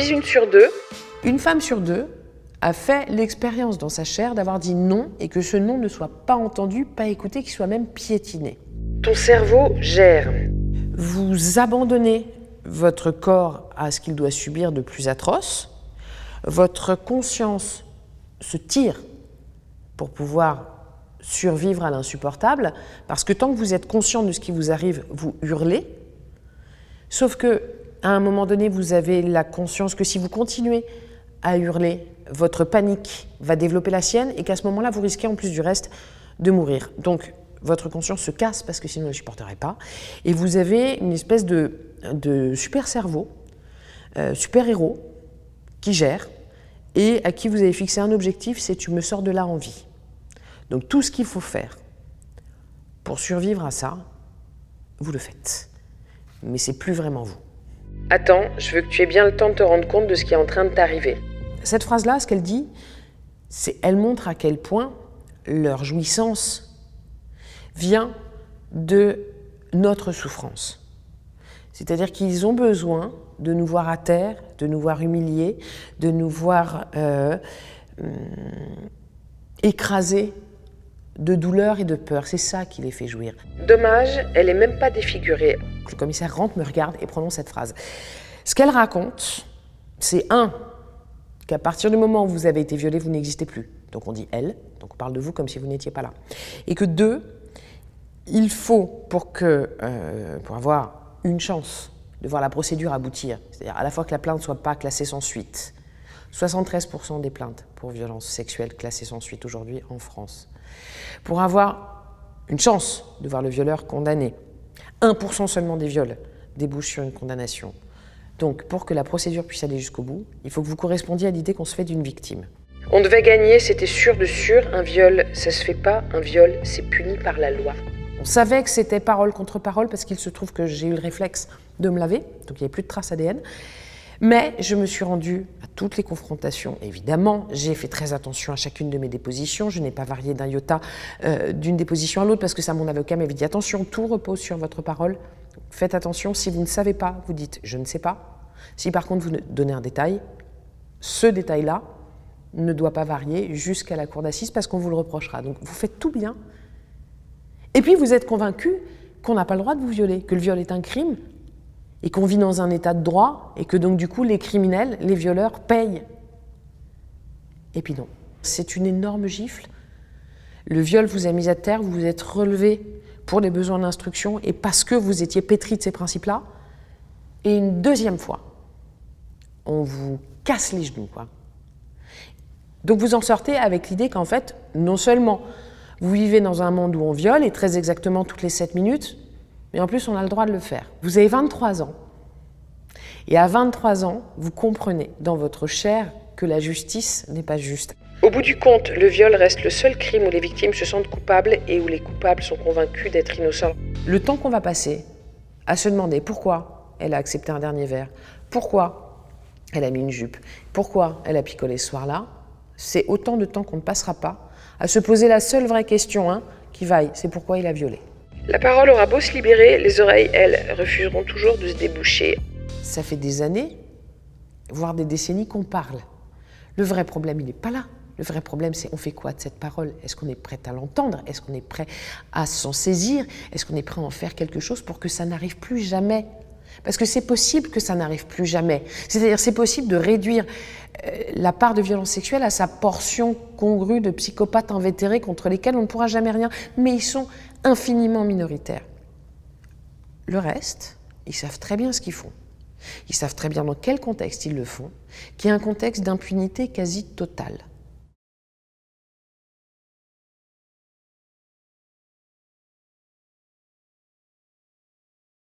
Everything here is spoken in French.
dis une sur deux. Une femme sur deux a fait l'expérience dans sa chair d'avoir dit non et que ce non ne soit pas entendu, pas écouté, qu'il soit même piétiné. Ton cerveau gère. Vous abandonnez votre corps à ce qu'il doit subir de plus atroce. Votre conscience se tire pour pouvoir survivre à l'insupportable, parce que tant que vous êtes conscient de ce qui vous arrive, vous hurlez. Sauf que, à un moment donné, vous avez la conscience que si vous continuez à hurler, votre panique va développer la sienne et qu'à ce moment-là, vous risquez en plus du reste de mourir. Donc, votre conscience se casse parce que sinon, elle ne supporterait pas. Et vous avez une espèce de super cerveau, super héros, qui gère et à qui vous avez fixé un objectif, c'est « tu me sors de là en vie ». Donc tout ce qu'il faut faire pour survivre à ça, vous le faites. Mais c'est plus vraiment vous. Attends, je veux que tu aies bien le temps de te rendre compte de ce qui est en train de t'arriver. Cette phrase-là, ce qu'elle dit, c'est elle montre à quel point leur jouissance vient de notre souffrance. C'est-à-dire qu'ils ont besoin de nous voir à terre, de nous voir humiliés, de nous voir écrasés de douleur et de peur. C'est ça qui les fait jouir. Dommage, elle est même pas défigurée. Le commissaire rentre, me regarde et prononce cette phrase. Ce qu'elle raconte, c'est qu'à partir du moment où vous avez été violé, vous n'existez plus. Donc on dit elle, donc on parle de vous comme si vous n'étiez pas là. Et que 2, il faut, pour avoir une chance de voir la procédure aboutir, c'est-à-dire à la fois que la plainte ne soit pas classée sans suite, 73% des plaintes pour violences sexuelles classées sans suite aujourd'hui en France. Pour avoir une chance de voir le violeur condamné, 1% seulement des viols débouchent sur une condamnation. Donc, pour que la procédure puisse aller jusqu'au bout, il faut que vous correspondiez à l'idée qu'on se fait d'une victime. On devait gagner, c'était sûr de sûr. Un viol, ça se fait pas. Un viol, c'est puni par la loi. On savait que c'était parole contre parole parce qu'il se trouve que j'ai eu le réflexe de me laver, donc il n'y avait plus de traces ADN. Mais je me suis rendue à toutes les confrontations, évidemment. J'ai fait très attention à chacune de mes dépositions. Je n'ai pas varié d'un iota d'une déposition à l'autre parce que ça, mon avocat m'avait dit « Attention, tout repose sur votre parole. Faites attention, si vous ne savez pas, vous dites « je ne sais pas ». Si par contre vous donnez un détail, ce détail-là ne doit pas varier jusqu'à la cour d'assises parce qu'on vous le reprochera. Donc vous faites tout bien. Et puis vous êtes convaincu qu'on n'a pas le droit de vous violer, que le viol est un crime, et qu'on vit dans un état de droit, et que donc du coup les criminels, les violeurs, payent. Et puis non, c'est une énorme gifle. Le viol vous a mis à terre, vous vous êtes relevé pour les besoins d'instruction, et parce que vous étiez pétri de ces principes-là, et une deuxième fois, on vous casse les genoux, quoi. Donc vous en sortez avec l'idée qu'en fait, non seulement vous vivez dans un monde où on viole, et très exactement toutes les 7 minutes, mais en plus, on a le droit de le faire. Vous avez 23 ans. Et à 23 ans, vous comprenez dans votre chair que la justice n'est pas juste. Au bout du compte, le viol reste le seul crime où les victimes se sentent coupables et où les coupables sont convaincus d'être innocents. Le temps qu'on va passer à se demander pourquoi elle a accepté un dernier verre, pourquoi elle a mis une jupe, pourquoi elle a picolé ce soir-là, c'est autant de temps qu'on ne passera pas à se poser la seule vraie question qui vaille, c'est pourquoi il a violé. La parole aura beau se libérer, les oreilles, elles, refuseront toujours de se déboucher. Ça fait des années, voire des décennies qu'on parle. Le vrai problème, il n'est pas là. Le vrai problème, c'est on fait quoi de cette parole? Est-ce qu'on est prêt à l'entendre? Est-ce qu'on est prêt à s'en saisir? Est-ce qu'on est prêt à en faire quelque chose pour que ça n'arrive plus jamais? Parce que c'est possible que ça n'arrive plus jamais. C'est-à-dire c'est possible de réduire la part de violence sexuelle à sa portion congrue de psychopathes invétérés contre lesquels on ne pourra jamais rien, mais ils sont infiniment minoritaires. Le reste, ils savent très bien ce qu'ils font. Ils savent très bien dans quel contexte ils le font, qui est un contexte d'impunité quasi totale.